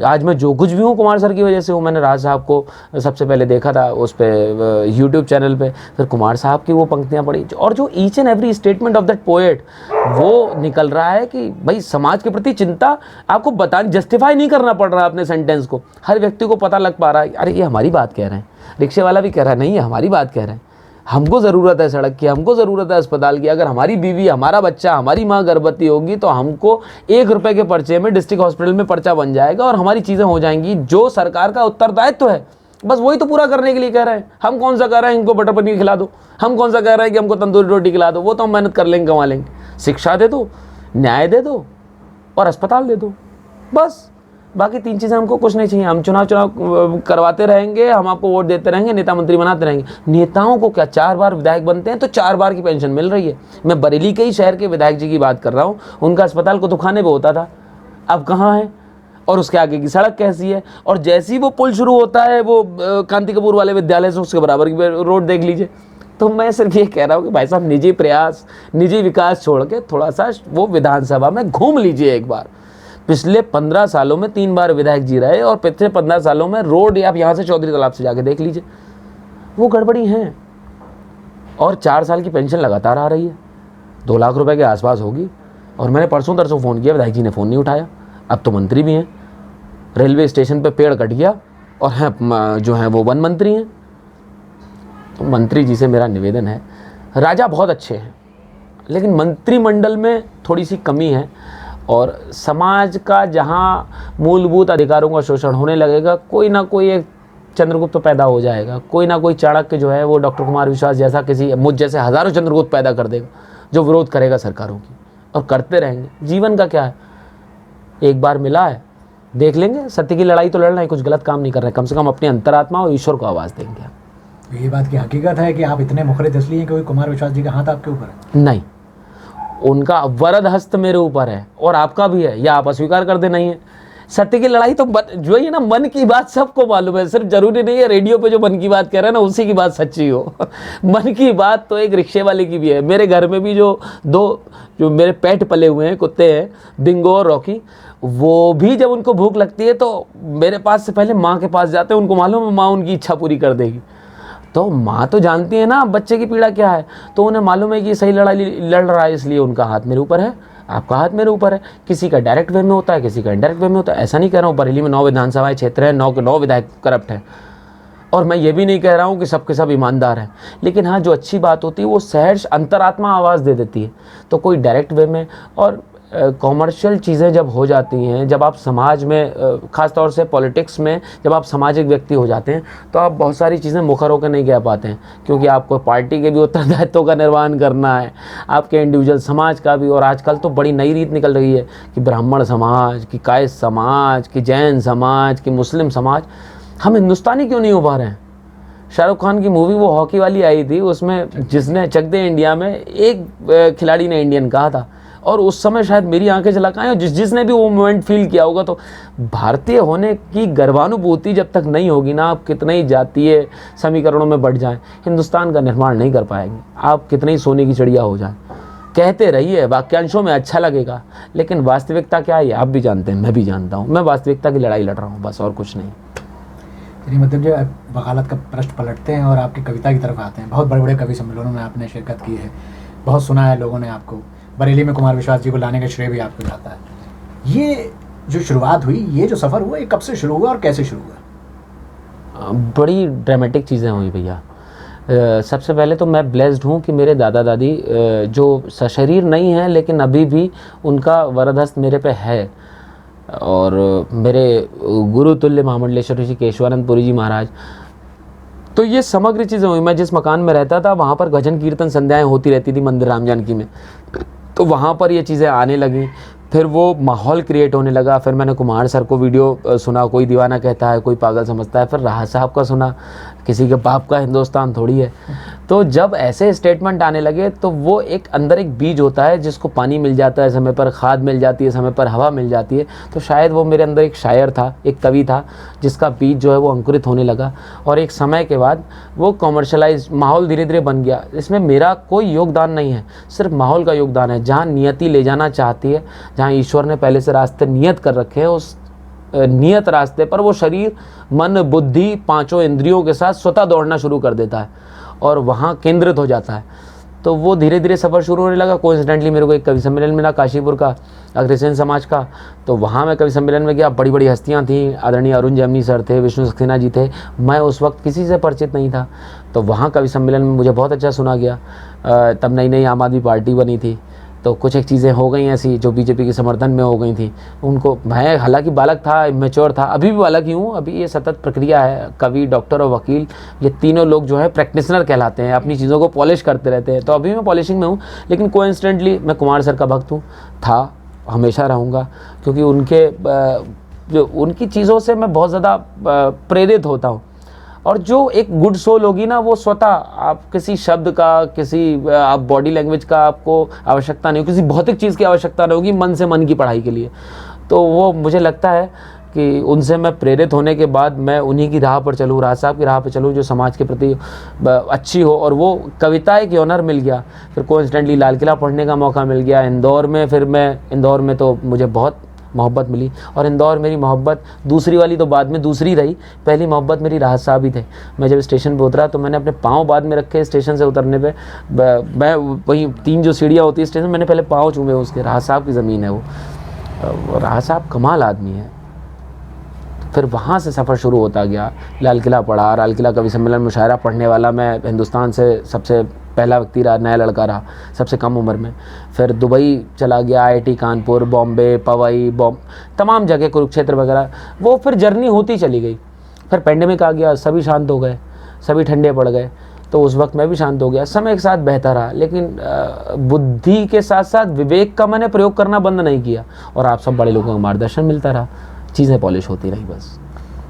आज मैं जो कुछ भी हूँ कुमार सर की वजह से हूँ। मैंने राज साहब को सबसे पहले देखा था उस पर यूट्यूब चैनल पे, फिर कुमार साहब की वो पंक्तियाँ पढ़ी, और जो each and every statement of that poet वो निकल रहा है कि भाई समाज के प्रति चिंता आपको जस्टिफाई नहीं करना पड़ रहा अपने सेंटेंस को। हर व्यक्ति को पता लग पा रहा है, अरे ये हमारी बात कह रहे हैं। रिक्शे वाला भी कह रहा है, नहीं ये हमारी बात कह रहे हैं, हमको ज़रूरत है सड़क की, हमको ज़रूरत है अस्पताल की। अगर हमारी बीवी, हमारा बच्चा, हमारी माँ गर्भवती होगी तो हमको 1 रुपये के पर्चे में डिस्ट्रिक्ट हॉस्पिटल में पर्चा बन जाएगा और हमारी चीज़ें हो जाएंगी। जो सरकार का उत्तरदायित्व है बस वही तो पूरा करने के लिए कह रहे हैं। हम कौन सा कह रहे हैं इनको बटर पनीर खिला दो, हम कौन सा कह रहे हैं कि हमको तंदूरी रोटी खिला दो, वो तो हम मेहनत कर लेंगे, कमा लेंगे। शिक्षा दे दो, न्याय दे दो और अस्पताल दे दो, बस। बाकी 3 चीज़ें हमको कुछ नहीं चाहिए। हम चुनाव करवाते रहेंगे, हम आपको वोट देते रहेंगे, नेता मंत्री बनाते रहेंगे। नेताओं को क्या 4 बार विधायक बनते हैं तो 4 बार की पेंशन मिल रही है। मैं बरेली के ही शहर के विधायक जी की बात कर रहा हूँ। उनका अस्पताल कुतुबखाने पे होता था, अब कहाँ है, और उसके आगे की सड़क कैसी है। और जैसे ही वो पुल शुरू होता है वो कांति कपूर वाले विद्यालय से उसके बराबर की रोड देख लीजिए। तो मैं सिर्फ ये कह रहा हूँ कि भाई साहब निजी प्रयास, निजी विकास छोड़ के थोड़ा सा वो विधानसभा में घूम लीजिए एक बार। पिछले 15 सालों में 3 बार विधायक जी रहे और पिछले 15 सालों में रोड आप यहाँ से चौधरी तालाब से जाके देख लीजिए, वो गड़बड़ी हैं। और 4 साल की पेंशन लगातार आ रही है, 2 लाख रुपए के आसपास होगी। और मैंने परसों तरसों फ़ोन किया, विधायक जी ने फ़ोन नहीं उठाया। अब तो मंत्री भी हैं, रेलवे स्टेशन पर पेड़ कट गया और हैं जो हैं वो वन मंत्री हैं। तो मंत्री जी से मेरा निवेदन है, राजा बहुत अच्छे हैं लेकिन मंत्रिमंडल में थोड़ी सी कमी है। और समाज का जहाँ मूलभूत अधिकारों का शोषण होने लगेगा, कोई ना कोई एक चंद्रगुप्त तो पैदा हो जाएगा, कोई ना कोई चाणक्य जो है वो डॉक्टर कुमार विश्वास जैसा किसी मुझ जैसे हज़ारों चंद्रगुप्त पैदा कर देगा जो विरोध करेगा सरकारों की, और करते रहेंगे। जीवन का क्या है, एक बार मिला है, देख लेंगे। सत्य की लड़ाई तो लड़ना है, कुछ गलत काम नहीं कर रहे, कम से कम अपनी अंतरात्मा और ईश्वर को आवाज़ देंगे। ये बात की हकीकत है कि आप इतने मुखरित इसलिए क्योंकि कुमार विश्वास जी का हाथ आपके ऊपर है? नहीं, उनका वरद हस्त मेरे ऊपर है और आपका भी है, या आप अस्वीकार कर दे नहीं है। सत्य की लड़ाई तो जो है ना, मन की बात सबको मालूम है। सिर्फ जरूरी नहीं है रेडियो पे जो मन की बात कह रहे हैं ना उसी की बात सच्ची हो। मन की बात तो एक रिक्शे वाले की भी है। मेरे घर में भी जो मेरे पेट पले हुए हैं कुत्ते हैं, डिंगो और रॉकी, वो भी जब उनको भूख लगती है तो मेरे पास से पहले माँ के पास जाते हैं। उनको मालूम है माँ उनकी इच्छा पूरी कर देगी। तो माँ तो जानती है ना बच्चे की पीड़ा क्या है, तो उन्हें मालूम है कि सही लड़ाई लड़ रहा है, इसलिए उनका हाथ मेरे ऊपर है, आपका हाथ मेरे ऊपर है। किसी का डायरेक्ट वे में होता है, किसी का इनडायरेक्ट वे में होता है। ऐसा नहीं कह रहा हूँ बरेली में 9 विधानसभा क्षेत्र है, 9 के 9 विधायक करप्ट हैं, और मैं ये भी नहीं कह रहा हूँ कि सब के सब ईमानदार हैं। लेकिन हाँ, जो अच्छी बात होती है वो सहर्ष अंतरात्मा आवाज़ दे देती है। तो कोई डायरेक्ट वे में और कॉमर्शियल चीज़ें जब हो जाती हैं, जब आप समाज में ख़ास तौर से पॉलिटिक्स में जब आप सामाजिक व्यक्ति हो जाते हैं तो आप बहुत सारी चीज़ें मुखर होकर नहीं कह पाते हैं, क्योंकि आपको पार्टी के भी उत्तरदायित्वों का निर्वहन करना है, आपके इंडिविजुअल समाज का भी। और आजकल तो बड़ी नई रीत निकल रही है कि ब्राह्मण समाज, कि कायस्थ समाज, कि जैन समाज, कि मुस्लिम समाज। हम हिंदुस्तानी क्यों नहीं हो पा रहे हैं? शाहरुख खान की मूवी वो हॉकी वाली आई थी, उसमें जिसने चक दे इंडिया में एक खिलाड़ी ने इंडियन कहा था, और उस समय शायद मेरी आंखें झलक आई। और जिसने भी वो मोमेंट फील किया होगा, तो भारतीय होने की गर्वानुभूति जब तक नहीं होगी ना, आप कितने ही जातीय समीकरणों में बढ़ जाएं, हिंदुस्तान का निर्माण नहीं कर पाएंगे। आप कितने ही सोने की चिड़िया हो जाएं, कहते रहिए, वाक्यांशों में अच्छा लगेगा, लेकिन वास्तविकता क्या है आप भी जानते हैं, मैं भी जानता हूँ। मैं वास्तविकता की लड़ाई लड़ रहा हूँ, बस, और कुछ नहीं। यानी मतलब जो वकालत का पृष्ठ पलटते हैं और आपकी कविता की तरफ आते हैं। बहुत बड़े बड़े कवि सम्मेलनों में आपने शिरकत की है, बहुत सुना है लोगों ने आपको। बरेली में कुमार विश्वास जी को लाने का श्रेय भी आपको जाता है। ये जो शुरुआत हुई, ये जो सफ़र हुआ, ये कब से शुरू हुआ और कैसे शुरू हुआ? बड़ी ड्रामेटिक चीज़ें हुई भैया। सबसे पहले तो मैं ब्लेस्ड हूँ कि मेरे दादा दादी जो सशरीर नहीं हैं लेकिन अभी भी उनका वरदहस्त मेरे पे है। और मेरे गुरु तुल्य महामंडलेश्वर ऋषि केशवानंदपुरी जी महाराज, तो ये समग्र चीज़ें हुई। मैं जिस मकान में रहता था वहाँ पर भजन कीर्तन संध्याएँ होती रहती थी मंदिर राम जानकी में, तो वहाँ पर ये चीज़ें आने लगी। फिर वो माहौल क्रिएट होने लगा। फिर मैंने कुमार सर को वीडियो सुना, कोई दीवाना कहता है, कोई पागल समझता है। फिर राहत साहब का सुना किसी के बाप का हिंदुस्तान थोड़ी है। तो जब ऐसे स्टेटमेंट आने लगे तो वो एक अंदर एक बीज होता है जिसको पानी मिल जाता है समय पर, खाद मिल जाती है समय पर, हवा मिल जाती है। तो शायद वो मेरे अंदर एक शायर था, एक कवि था, जिसका बीज जो है वो अंकुरित होने लगा और एक समय के बाद वो कॉमर्शलाइज माहौल धीरे धीरे बन गया। इसमें मेरा कोई योगदान नहीं है, सिर्फ माहौल का योगदान है। जहाँ नियति ले जाना चाहती है, जहाँ ईश्वर ने पहले से रास्ते नियत कर रखे हैं, उस नियत रास्ते पर वो शरीर, मन, बुद्धि, पांचों इंद्रियों के साथ स्वतः दौड़ना शुरू कर देता है और वहाँ केंद्रित हो जाता है। तो वो धीरे धीरे सफ़र शुरू होने लगा। कोइंसिडेंटली मेरे को एक कवि सम्मेलन मिला काशीपुर का, अग्रसेन समाज का। तो वहाँ मैं कवि सम्मेलन में गया, बड़ी बड़ी हस्तियाँ थीं, आदरणीय अरुण जैमिनी सर थे, विष्णु सक्सेना जी थे। मैं उस वक्त किसी से परिचित नहीं था। तो वहाँ कवि सम्मेलन में मुझे बहुत अच्छा सुना गया। तब नई नई आम आदमी पार्टी बनी थी, तो कुछ एक चीज़ें हो गई ऐसी जो बीजेपी के समर्थन में हो गई थी। उनको, मैं हालांकि बालक था, इमेच्योर था, अभी भी बालक ही हूँ। अभी ये सतत प्रक्रिया है। कवि, डॉक्टर और वकील, ये तीनों लोग जो है प्रैक्टिशनर कहलाते हैं, अपनी चीज़ों को पॉलिश करते रहते हैं। तो अभी मैं पॉलिशिंग में हूँ, लेकिन कोइंसिडेंटली मैं कुमार सर का भक्त हूँ, था, हमेशा रहूँगा, क्योंकि उनकी चीज़ों से मैं बहुत ज़्यादा प्रेरित होता हूँ। और जो एक गुड सोल होगी ना, वो स्वतः, आप किसी शब्द का, किसी आप बॉडी लैंग्वेज का आपको आवश्यकता नहीं हो, किसी भौतिक चीज़ की आवश्यकता नहीं होगी मन से मन की पढ़ाई के लिए। तो वो मुझे लगता है कि उनसे मैं प्रेरित होने के बाद मैं उन्हीं की राह पर चलूँ, राज साहब की राह पर चलूँ, जो समाज के प्रति अच्छी हो। और वो कविता एक ऑनर मिल गया। फिर कोइंसिडेंटली लाल किला पढ़ने का मौका मिल गया इंदौर में। फिर मैं इंदौर में तो मुझे बहुत मोहब्बत मिली, और इंदौर मेरी मोहब्बत दूसरी वाली तो बाद में दूसरी रही, पहली मोहब्बत मेरी राहत साहब ही थे। मैं जब स्टेशन पे उतरा तो मैंने अपने पाँव बाद में रखे स्टेशन से उतरने पे। मैं वहीं 3 जो सीढ़ियाँ होती है स्टेशन, मैंने पहले पाँव चूमे उसके। राहत साहब की ज़मीन है वो, राहत साहब कमाल आदमी है। फिर वहाँ से सफ़र शुरू होता गया। लाल किला पढ़ा, लाल किला कवि सम्मेलन मुशायरा पढ़ने वाला मैं हिंदुस्तान से सबसे पहला व्यक्ति रहा, नया लड़का रहा सबसे कम उम्र में। फिर दुबई चला गया, IIT कानपुर, बॉम्बे, पवई, तमाम जगह, कुरुक्षेत्र वगैरह। वो फिर जर्नी होती चली गई। फिर पेंडेमिक आ गया, सभी शांत हो गए, सभी ठंडे पड़ गए। तो उस वक्त मैं भी शांत हो गया, समय के साथ बहता रहा। लेकिन बुद्धि के साथ साथ विवेक का मैंने प्रयोग करना बंद नहीं किया, और आप सब बड़े लोगों का मार्गदर्शन मिलता रहा, चीज़ें पॉलिश होती रही बस।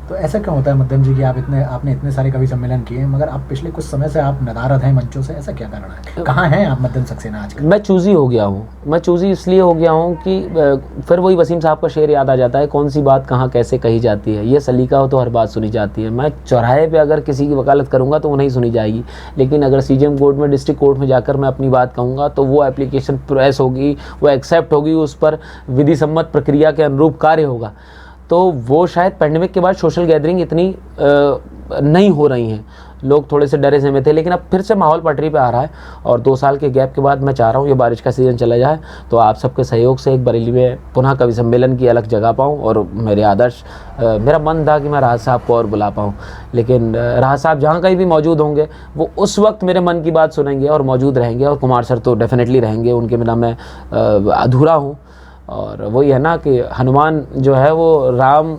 तो ऐसा क्यों होता है मध्यम जी कि आपने इतने सारे कवि सम्मेलन किए, मगर आप पिछले कुछ समय से आप नदारद हैं मंचों से, ऐसा क्या कारण है? कहाँ हैं आप मध्यम सक्सेना आजकल? मैं चूज़ी हो गया हूँ। मैं चूज़ी इसलिए हो गया हूँ कि फिर वही वसीम साहब का शेर याद आ जाता है, कौन सी बात कहाँ कैसे कही जाती है, ये सलीका हो तो हर बात सुनी जाती है। मैं चौराहे पे अगर किसी की वकालत करूँगा तो वो नहीं सुनी जाएगी, लेकिन अगर CJM कोर्ट में, डिस्ट्रिक्ट कोर्ट में जाकर मैं अपनी बात कहूँगा तो वो एप्लीकेशन प्रेस होगी, वो एक्सेप्ट होगी, उस पर विधि सम्मत प्रक्रिया के अनुरूप कार्य होगा। तो वो शायद पेंडेमिक के बाद सोशल गैदरिंग इतनी नहीं हो रही हैं, लोग थोड़े से डरे से में थे, लेकिन अब फिर से माहौल पटरी पे आ रहा है। और 2 साल के गैप के बाद मैं चाह रहा हूँ ये बारिश का सीज़न चला जाए तो आप सबके सहयोग से एक बरेली में पुनः कवि सम्मेलन की अलग जगह पाऊँ। और मेरे आदर्श, मेरा मन था कि मैं राहत साहब को और बुला पाऊँ, लेकिन राहत साहब जहाँ कहीं भी मौजूद होंगे वो उस वक्त मेरे मन की बात सुनेंगे और मौजूद रहेंगे। और कुमार सर तो डेफिनेटली रहेंगे, उनके बिना मैं अधूरा हूँ। और वही है ना कि हनुमान जो है वो राम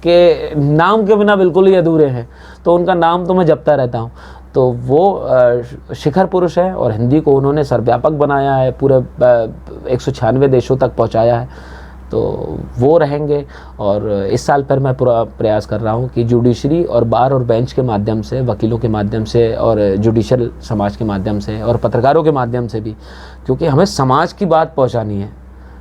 के नाम के बिना बिल्कुल ही अधूरे हैं, तो उनका नाम तो मैं जपता रहता हूँ। तो वो शिखर पुरुष है और हिंदी को उन्होंने सर्वव्यापक बनाया है, पूरे 196 देशों तक पहुँचाया है। तो वो रहेंगे। और इस साल पर मैं पूरा प्रयास कर रहा हूँ कि जुडिशरी और बार और बेंच के माध्यम से, वकीलों के माध्यम से और जुडिशल समाज के माध्यम से और पत्रकारों के माध्यम से भी, क्योंकि हमें समाज की बात पहुँचानी है।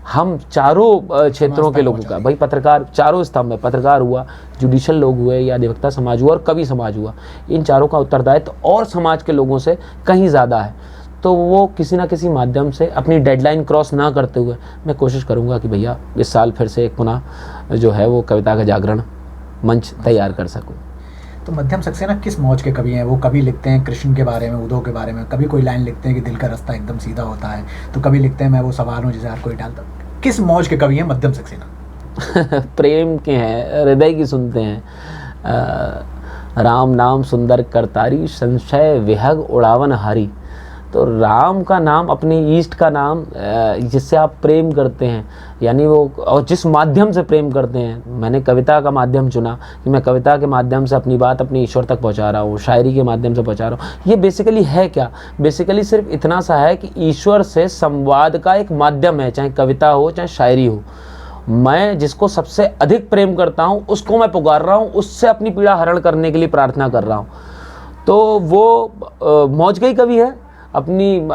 हम चारों क्षेत्रों के लोगों का, भाई पत्रकार, चारों स्तंभ में, पत्रकार हुआ, जुडिशल लोग हुए, या अधिवक्ता समाज हुआ और कवि समाज हुआ, इन चारों का उत्तरदायित्व और समाज के लोगों से कहीं ज़्यादा है। तो वो किसी ना किसी माध्यम से अपनी डेडलाइन क्रॉस ना करते हुए मैं कोशिश करूँगा कि भैया इस साल फिर से एक पुनः जो है वो कविता का जागरण मंच तैयार कर सकूँ। तो मध्यम सक्सेना किस मौज के कवि हैं? वो कभी लिखते हैं कृष्ण के बारे में, उद्धव के बारे में, कभी कोई लाइन लिखते हैं कि दिल का रास्ता एकदम सीधा होता है, तो कभी लिखते हैं मैं वो सवाल हूँ जिसे हर कोई डालता। किस मौज के कवि हैं मध्यम सक्सेना? प्रेम के हैं, हृदय की सुनते हैं। राम नाम सुंदर करतारी, संशय विहग उड़ावन हारी। तो राम का नाम, अपनी ईष्ट का नाम, जिससे आप प्रेम करते हैं, यानी वो, और जिस माध्यम से प्रेम करते हैं। मैंने कविता का माध्यम चुना कि मैं कविता के माध्यम से अपनी बात अपने ईश्वर तक पहुंचा रहा हूँ, शायरी के माध्यम से पहुंचा रहा हूँ। ये बेसिकली है क्या? बेसिकली सिर्फ इतना सा है कि ईश्वर से संवाद का एक माध्यम है, चाहे कविता हो चाहे शायरी हो। मैं जिसको सबसे अधिक प्रेम करता हूँ उसको मैं पुकार रहा हूँ, उससे अपनी पीड़ा हरण करने के लिए प्रार्थना कर रहा हूँ। तो वो मौज गई कवि है, अपनी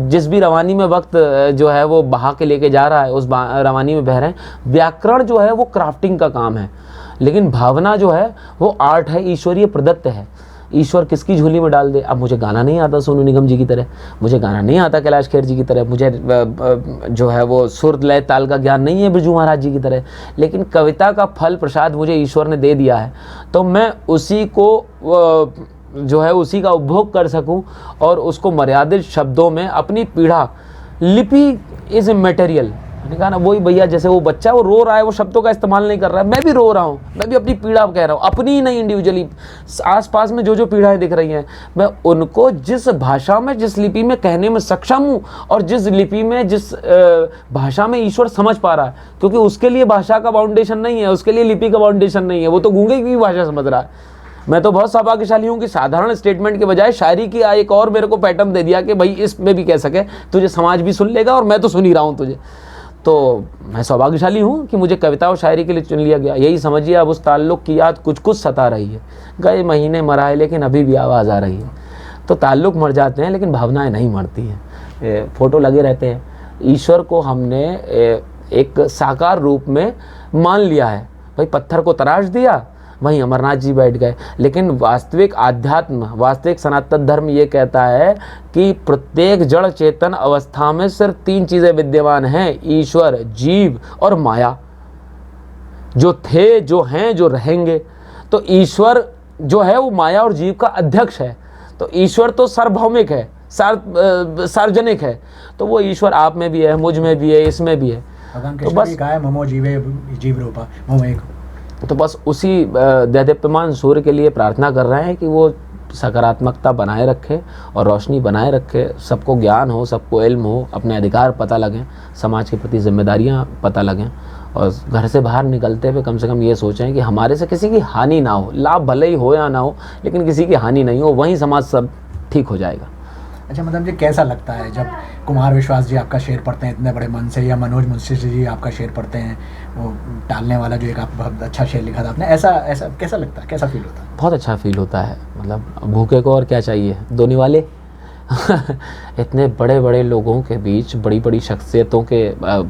जिस भी रवानी में वक्त जो है वो बहा के लेके जा रहा है, उस रवानी में बह रहे हैं। व्याकरण जो है वो क्राफ्टिंग का काम है, लेकिन भावना जो है वो आर्ट है, ईश्वरीय प्रदत्त है। ईश्वर किसकी झोली में डाल दे। अब मुझे गाना नहीं आता सोनू निगम जी की तरह, मुझे गाना नहीं आता कैलाश खेर जी की तरह, मुझे जो है वो सुर लय ताल का ज्ञान नहीं है बिरजू महाराज जी की तरह, लेकिन कविता का फल प्रसाद मुझे ईश्वर ने दे दिया है, तो मैं उसी को जो है उसी का उपभोग कर सकूं और उसको मर्यादित शब्दों में अपनी पीड़ा, लिपि इज इमैटेरियल। मैंने कहा ना, वही भैया जैसे वो बच्चा वो रो रहा है, वो शब्दों का इस्तेमाल नहीं कर रहा है, मैं भी रो रहा हूँ, मैं भी अपनी पीड़ा कह रहा हूँ, अपनी ही नहीं, इंडिविजुअली आसपास में जो जो पीड़ाएं दिख रही हैं, मैं उनको जिस भाषा में, जिस लिपि में कहने में सक्षम हूँ, और जिस लिपि में, जिस भाषा में ईश्वर समझ पा रहा है, क्योंकि उसके लिए भाषा का फाउंडेशन नहीं है, उसके लिए लिपि का फाउंडेशन नहीं है, वो तो गूंगे की भाषा समझ रहा है। मैं तो बहुत सौभाग्यशाली हूँ कि साधारण स्टेटमेंट के बजाय शायरी की एक और मेरे को पैटर्न दे दिया कि भाई इसमें भी कह सके, तुझे समाज भी सुन लेगा और मैं तो सुन ही रहा हूँ तुझे। तो मैं सौभाग्यशाली हूँ कि मुझे कविता और शायरी के लिए चुन लिया गया। यही समझिए, अब उस ताल्लुक़ की याद कुछ कुछ सता रही है। गए महीने मरा है लेकिन अभी भी आवाज़ आ रही है। तो ताल्लुक़ मर जाते हैं लेकिन भावनाएं नहीं मरती हैं, फ़ोटो लगे रहते हैं। ईश्वर को हमने एक साकार रूप में मान लिया है। भाई पत्थर को तराश दिया, वहीं अमरनाथ जी बैठ गए। लेकिन वास्तविक आध्यात्म, वास्तविक सनातन धर्म ये कहता है कि प्रत्येक जड़ चेतन अवस्था में सिर्फ 3 चीज़ें विद्यमान हैं, ईश्वर, जीव और माया, जो थे, जो हैं, जो रहेंगे। तो ईश्वर जो है वो माया और जीव का अध्यक्ष है। तो ईश्वर तो सार्वभौमिक है, सार्वजनिक है, तो वो ईश्वर आप में भी है, मुझ में भी है, इसमें भी है। तो बस ममो जीवे जीव रूपा ममो, तो बस उसी दैदीप्यमान सूर्य के लिए प्रार्थना कर रहे हैं कि वो सकारात्मकता बनाए रखे और रोशनी बनाए रखे, सबको ज्ञान हो, सबको इल्म हो, अपने अधिकार पता लगें, समाज के प्रति जिम्मेदारियां पता लगें, और घर से बाहर निकलते हुए कम से कम ये सोचें कि हमारे से किसी की हानि ना हो, लाभ भले ही हो या ना हो, लेकिन किसी की हानि नहीं हो, वहीं समाज सब ठीक हो जाएगा। अच्छा, मतलब जी कैसा लगता है जब कुमार विश्वास जी आपका शेर पढ़ते हैं इतने बड़े मन से, या मनोज मुंशी जी आपका शेर पढ़ते हैं, वो टालने वाला जो एक आप बहुत अच्छा शेर लिखा था आपने, ऐसा कैसा लगता है, कैसा फील होता है? बहुत अच्छा फील होता है। मतलब भूखे को और क्या चाहिए, दोने वाले इतने बड़े बड़े लोगों के बीच, बड़ी बड़ी शख्सियतों के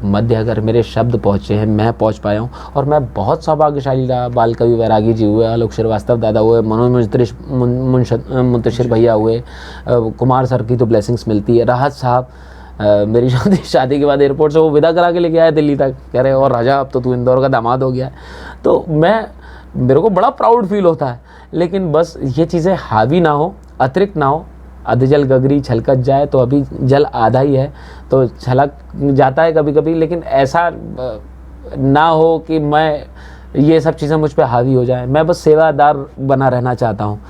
मध्य अगर मेरे शब्द पहुँचे हैं, मैं पहुँच पाया हूँ, और मैं बहुत सौभाग्यशाली रहा। बाल कवि वैरागी जी हुए, आलोक श्रीवास्तव दादा हुए, मनोज मुंतशिर भैया हुए, कुमार सर की तो ब्लेसिंग्स मिलती है, राहत साहब मेरी शादी के बाद एयरपोर्ट से वो विदा करा के लेके आए दिल्ली तक, कह रहे और राजा अब तो तू इंदौर का दामाद हो गया है। तो मेरे को बड़ा प्राउड फील होता है, लेकिन बस ये चीज़ें हावी ना हो, अतिरिक्त ना हो। अध जल गगरी छलकत जाए तो अभी जल आधा ही है, तो छलक जाता है कभी कभी, लेकिन ऐसा ना हो कि मैं ये सब चीज़ें मुझ पे हावी हो जाए। मैं बस सेवादार बना रहना चाहता हूँ,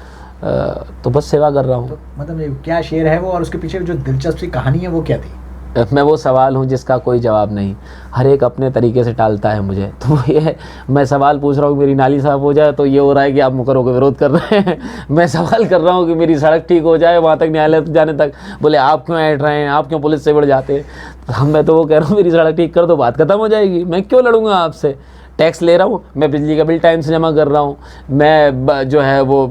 तो बस सेवा कर रहा हूँ। तो मतलब क्या शेर है वो, और उसके पीछे जो दिलचस्प कहानी है वो क्या थी? मैं वो सवाल हूँ जिसका कोई जवाब नहीं, हर एक अपने तरीके से टालता है मुझे। तो ये मैं सवाल पूछ रहा हूँ मेरी नाली साफ हो जाए, तो ये हो रहा है कि आप मुकर्रों का विरोध कर रहे हैं। मैं सवाल कर रहा हूँ कि मेरी सड़क ठीक हो जाए, वहाँ तक न्यायालय जाने तक, बोले आप क्यों ऐड रहे हैं, आप क्यों पुलिस से बढ़ जाते हैं। मैं तो वो कह रहा हूँ मेरी सड़क ठीक कर दो, बात खत्म हो जाएगी, मैं क्यों लड़ूंगा आपसे। टैक्स ले रहा हूँ, मैं बिजली का बिल टाइम से जमा कर रहा हूँ, मैं जो है वो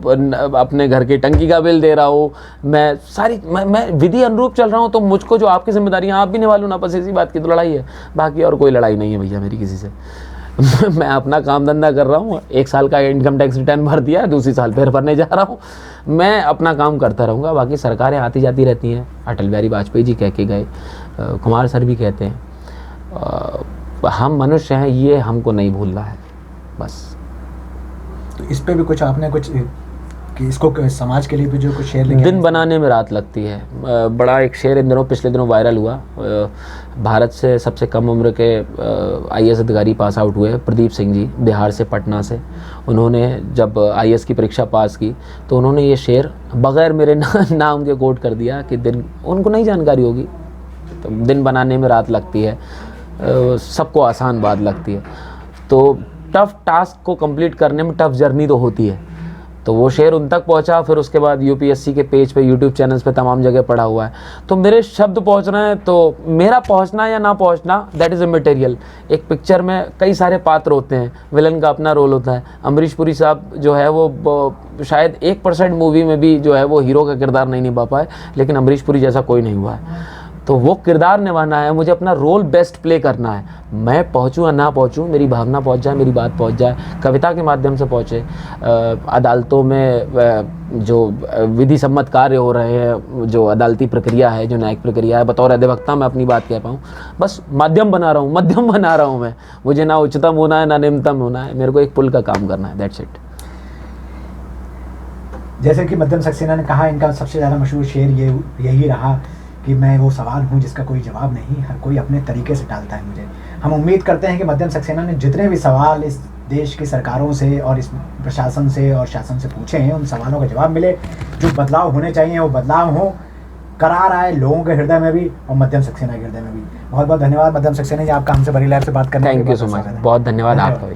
अपने घर की टंकी का बिल दे रहा हूँ, मैं विधि अनुरूप चल रहा हूँ। तो मुझको जो आपकी जिम्मेदारियाँ आप भी निभा लो ना, बस इसी बात की तो लड़ाई है, बाकी और कोई लड़ाई नहीं है भैया मेरी किसी से। मैं अपना काम धंधा कर रहा हूँ, 1 साल का इनकम टैक्स रिटर्न भर दिया, दूसरी साल फिर भरने जा रहा हूँ। मैं अपना काम करता रहूँगा, बाकी सरकारें आती जाती रहती हैं। अटल बिहारी वाजपेयी जी कह के गए, कुमार सर भी कहते हैं, हम मनुष्य हैं, ये हमको नहीं भूलना है बस। तो इस पे भी कुछ आपने कुछ कि इसको समाज के लिए भी जो कुछ शेर लिखे? दिन बनाने में रात लगती है, बड़ा एक शेर इन दिनों, पिछले दिनों वायरल हुआ। भारत से सबसे कम उम्र के IAS अधिकारी पास आउट हुए, प्रदीप सिंह जी, बिहार से, पटना से। उन्होंने जब IAS की परीक्षा पास की तो उन्होंने ये शेर बग़ैर मेरे नाम के कोट कर दिया कि दिन, उनको नहीं जानकारी होगी, तो दिन बनाने में रात लगती है, सबको आसान बात लगती है। तो टफ़ टास्क को कंप्लीट करने में टफ़ जर्नी तो होती है, तो वो शेर उन तक पहुंचा, फिर उसके बाद यूपीएससी के पेज पे, यूट्यूब चैनल्स पे तमाम जगह पड़ा हुआ है। तो मेरे शब्द पहुंच रहे हैं, तो मेरा पहुंचना या ना पहुंचना दैट इज़ इमैटेरियल। एक पिक्चर में कई सारे पात्र होते हैं, विलन का अपना रोल होता है। अमरीश पुरी साहब जो है वो शायद 1% मूवी में भी जो है वो हीरो का किरदार नहीं निभा पाए, लेकिन अमरीश पुरी जैसा कोई नहीं हुआ है। तो वो किरदार निभाना है, मुझे अपना रोल बेस्ट प्ले करना है। मैं पहुंचूं या ना पहुंचूं, मेरी भावना पहुंच जाए, मेरी बात पहुंच जाए, कविता के माध्यम से पहुंचे, अदालतों में जो विधि सम्मत कार्य हो रहे हैं, जो अदालती प्रक्रिया है, जो न्यायिक प्रक्रिया है, बतौर अधिवक्ता मैं अपनी बात कह पाऊँ। बस माध्यम बना रहा हूँ, मध्यम बना रहा हूँ मैं। मुझे ना उच्चतम होना है, ना निम्नतम होना है, मेरे को एक पुल का काम करना है, दैट्स इट। जैसे कि मध्यम सक्सेना ने कहा, इनका सबसे ज़्यादा मशहूर शेर यही रहा कि मैं वो सवाल हूँ जिसका कोई जवाब नहीं, हर कोई अपने तरीके से टालता है मुझे। हम उम्मीद करते हैं कि मध्यम सक्सेना ने जितने भी सवाल इस देश की सरकारों से और इस प्रशासन से और शासन से पूछे हैं, उन सवालों का जवाब मिले। जो बदलाव होने चाहिए वो बदलाव हो, करार आए लोगों के हृदय में भी और मध्यम सक्सेना के हृदय में भी। बहुत बहुत धन्यवाद मध्यम सक्सेना जी, आपका हमसे बड़ी लहर से बात करने के लिए। थैंक यू सो मच, बहुत धन्यवाद आपका भी।